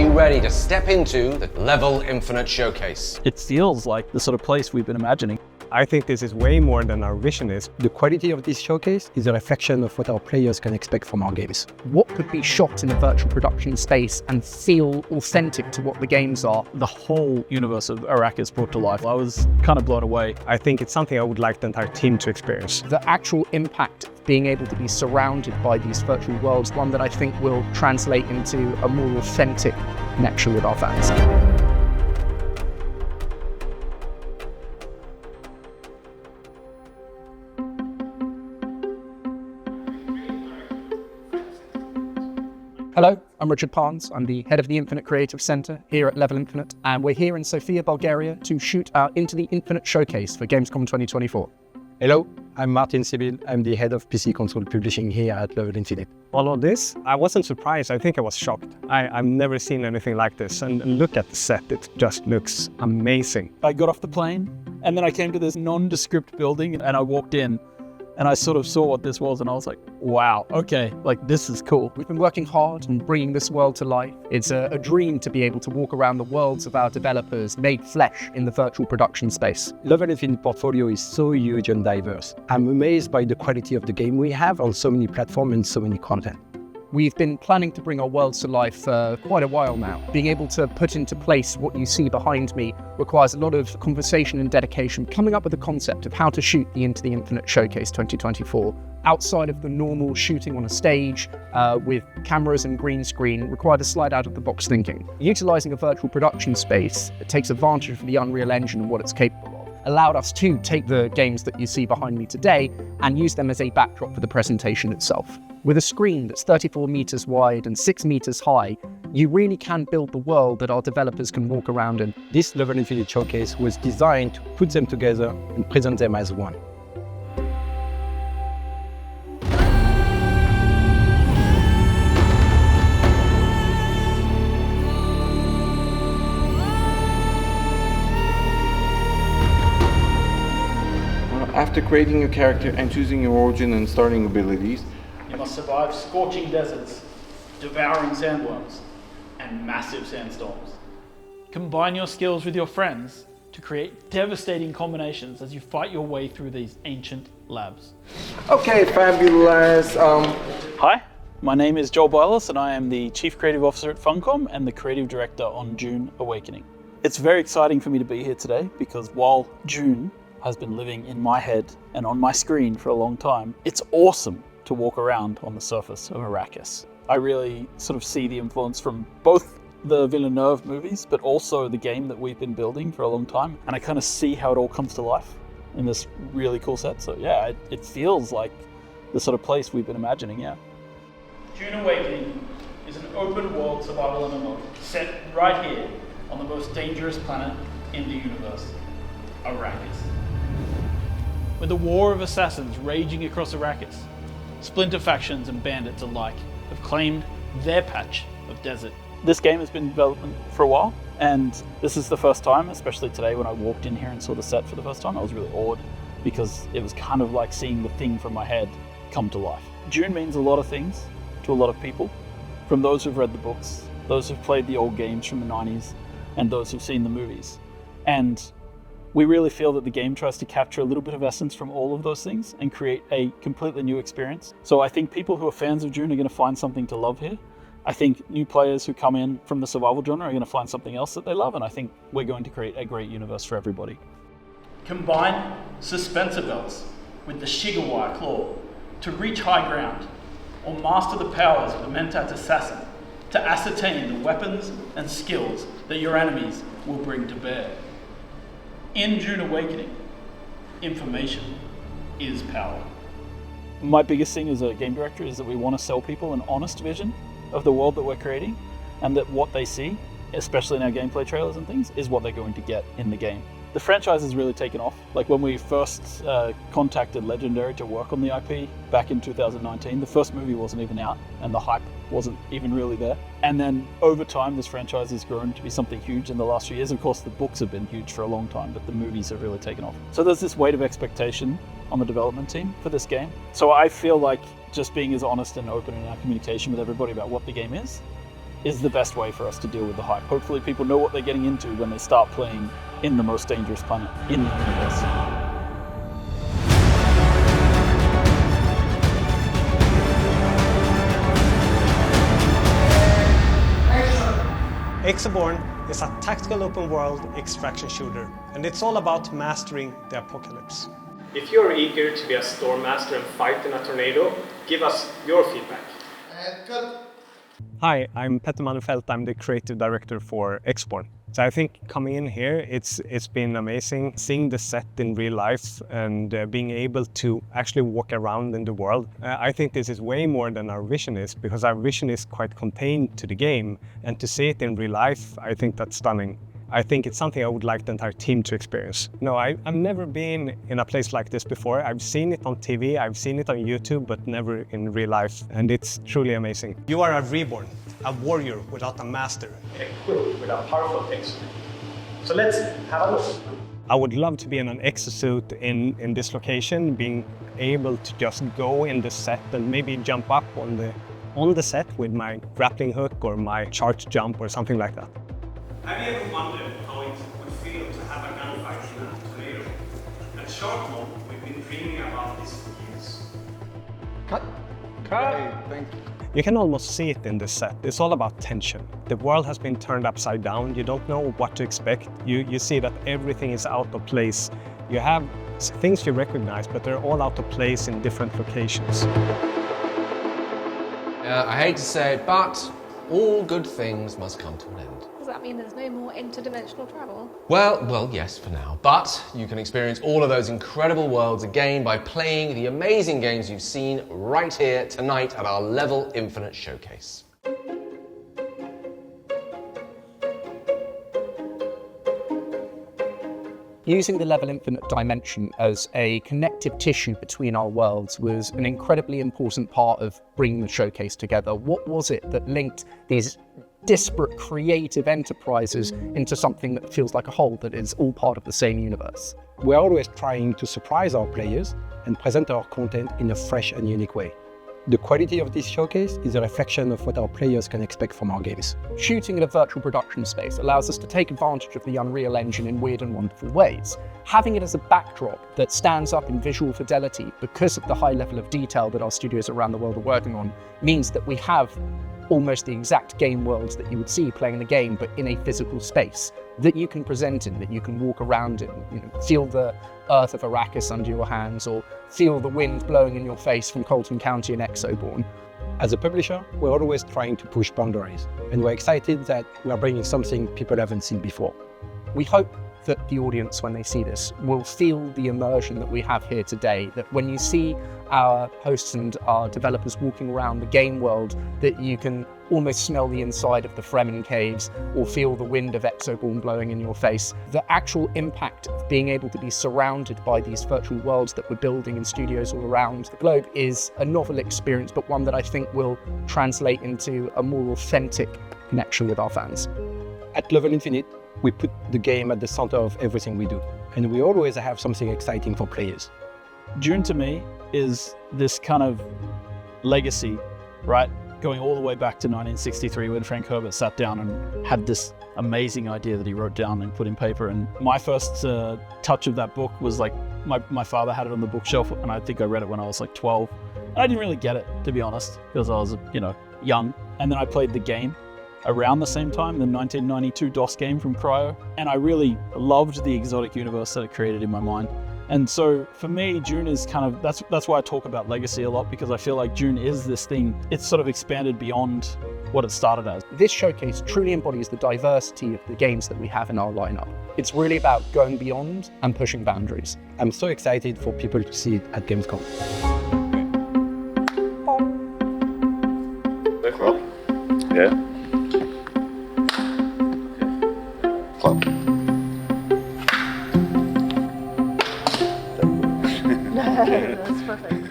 you ready to step into the Level Infinite Showcase? It feels like the sort of place we've been imagining. I think this is way more than our vision is. The quality of this showcase is a reflection of what our players can expect from our games. What could be shot in a virtual production space and feel authentic to what the games are? The whole universe of Arrakis brought to life. I was kind of blown away. I think it's something I would like the entire team to experience. The actual impact of being able to be surrounded by these virtual worlds, one that I think will translate into a more authentic connection with our fans. Hello, I'm Richard Parnes. I'm the head of the Infinite Creative Center here at Level Infinite, and we're here in Sofia, Bulgaria to shoot our Into the Infinite showcase for Gamescom 2024. Hello, I'm Martin Sibyl. I'm the head of PC console publishing here at Level Infinite. All of this, I wasn't surprised. I think I was shocked. I've never seen anything like this. And look at the set. It just looks amazing. I got off the plane and then I came to this nondescript building and I walked in and I sort of saw what this was and I was like, wow, okay, like this is cool. We've been working hard on bringing this world to life. It's a dream to be able to walk around the worlds of our developers made flesh in the virtual production space. Level Infinite portfolio is so huge and diverse. I'm amazed by the quality of the game we have on so many platforms and so many content. We've been planning to bring our worlds to life for quite a while now. Being able to put into place what you see behind me requires a lot of conversation and dedication. Coming up with a concept of how to shoot the Into the Infinite Showcase 2024 outside of the normal shooting on a stage with cameras and green screen required a slide out of the box thinking. Utilizing a virtual production space, it takes advantage of the Unreal Engine and what it's capable of. Allowed us to take the games that you see behind me today and use them as a backdrop for the presentation itself. With a screen that's 34 meters wide and 6 meters high, you really can build the world that our developers can walk around in. This Level Infinite showcase was designed to put them together and present them as one. After creating your character and choosing your origin and starting abilities, you must survive scorching deserts, devouring sandworms, and massive sandstorms. Combine your skills with your friends to create devastating combinations as you fight your way through these ancient labs. Okay, fabulous. Hi, my name is Joel Boyles and I am the Chief Creative Officer at Funcom and the Creative Director on Dune Awakening. It's very exciting for me to be here today because while Dune has been living in my head and on my screen for a long time, it's awesome to walk around on the surface of Arrakis. I really sort of see the influence from both the Villeneuve movies, but also the game that we've been building for a long time. And I kind of see how it all comes to life in this really cool set. So yeah, it feels like the sort of place we've been imagining, yeah. Dune Awakening is an open world survival MMO set right here on the most dangerous planet in the universe, Arrakis. With a war of assassins raging across Arrakis, splinter factions and bandits alike have claimed their patch of desert. This game has been in development for a while, and this is the first time, especially today when I walked in here and saw the set for the first time, I was really awed because it was kind of like seeing the thing from my head come to life. Dune means a lot of things to a lot of people, from those who've read the books, those who've played the old games from the 90s, and those who've seen the movies. And we really feel that the game tries to capture a little bit of essence from all of those things and create a completely new experience. So I think people who are fans of Dune are going to find something to love here. I think new players who come in from the survival genre are going to find something else that they love, and I think we're going to create a great universe for everybody. Combine suspensor belts with the Shigawai claw to reach high ground, or master the powers of the Mentat assassin to ascertain the weapons and skills that your enemies will bring to bear. In Dune Awakening, information is power. My biggest thing as a game director is that we want to sell people an honest vision of the world that we're creating, and that what they see, especially in our gameplay trailers and things, is what they're going to get in the game. The franchise has really taken off. Like when we first contacted Legendary to work on the IP back in 2019, the first movie wasn't even out and the hype wasn't even really there. And then over time, this franchise has grown to be something huge in the last few years. Of course, the books have been huge for a long time, but the movies have really taken off. So there's this weight of expectation on the development team for this game. So I feel like just being as honest and open in our communication with everybody about what the game is is the best way for us to deal with the hype. Hopefully people know what they're getting into when they start playing in the most dangerous planet in the universe. Exoborn is a tactical open-world extraction shooter, and it's all about mastering the apocalypse. If you are eager to be a storm master and fight in a tornado, give us your feedback. Hi, I'm Petter Manufelt. I'm the creative director for Exoborn. So I think coming in here, it's been amazing seeing the set in real life and being able to actually walk around in the world. I think this is way more than our vision is, because our vision is quite contained to the game, and to see it in real life, I think that's stunning. I think it's something I would like the entire team to experience. No, I've never been in a place like this before. I've seen it on TV, I've seen it on YouTube, but never in real life. And it's truly amazing. You are a reborn, a warrior without a master. Equipped with a powerful exosuit. So let's have a look. I would love to be in an exosuit in this location, being able to just go in the set and maybe jump up on the set with my grappling hook or my charge jump or something like that. Have you ever wondered how it would feel to have a gunfight in a tornado? At Sharkmon, we've been dreaming about this for years. Cut. Thank you. You can almost see it in this set. It's all about tension. The world has been turned upside down. You don't know what to expect. You see that everything is out of place. You have things you recognize, but they're all out of place in different locations. I hate to say it, but all good things must come to an end. Does that mean there's no more interdimensional travel? Well, yes, for now. But you can experience all of those incredible worlds again by playing the amazing games you've seen right here tonight at our Level Infinite Showcase. Using the Level Infinite dimension as a connective tissue between our worlds was an incredibly important part of bringing the showcase together. What was it that linked these disparate creative enterprises into something that feels like a whole, that is all part of the same universe? We're always trying to surprise our players and present our content in a fresh and unique way. The quality of this showcase is a reflection of what our players can expect from our games. Shooting in a virtual production space allows us to take advantage of the Unreal Engine in weird and wonderful ways. Having it as a backdrop that stands up in visual fidelity because of the high level of detail that our studios around the world are working on means that we have almost the exact game worlds that you would see playing the game, but in a physical space that you can present in, that you can walk around in, feel the earth of Arrakis under your hands, or feel the wind blowing in your face from Colton County in Exoborn. As a publisher, we're always trying to push boundaries, and we're excited that we're bringing something people haven't seen before. We hope that the audience, when they see this, will feel the immersion that we have here today, that when you see our hosts and our developers walking around the game world, that you can almost smell the inside of the Fremen caves or feel the wind of Exoborn blowing in your face. The actual impact of being able to be surrounded by these virtual worlds that we're building in studios all around the globe is a novel experience, but one that I think will translate into a more authentic connection with our fans. At Level Infinite, we put the game at the center of everything we do, and we always have something exciting for players. Dune to me is this kind of legacy, right? Going all the way back to 1963 when Frank Herbert sat down and had this amazing idea that he wrote down and put in paper. And my first touch of that book was like, my father had it on the bookshelf, and I think I read it when I was like 12. And I didn't really get it, to be honest, because I was, young. And then I played the game around the same time, the 1992 DOS game from Cryo. And I really loved the exotic universe that it created in my mind. And so for me, Dune is kind of, that's why I talk about legacy a lot, because I feel like Dune is this thing, it's sort of expanded beyond what it started as. This showcase truly embodies the diversity of the games that we have in our lineup. It's really about going beyond and pushing boundaries. I'm so excited for people to see it at Gamescom. Yeah. Club. That's perfect.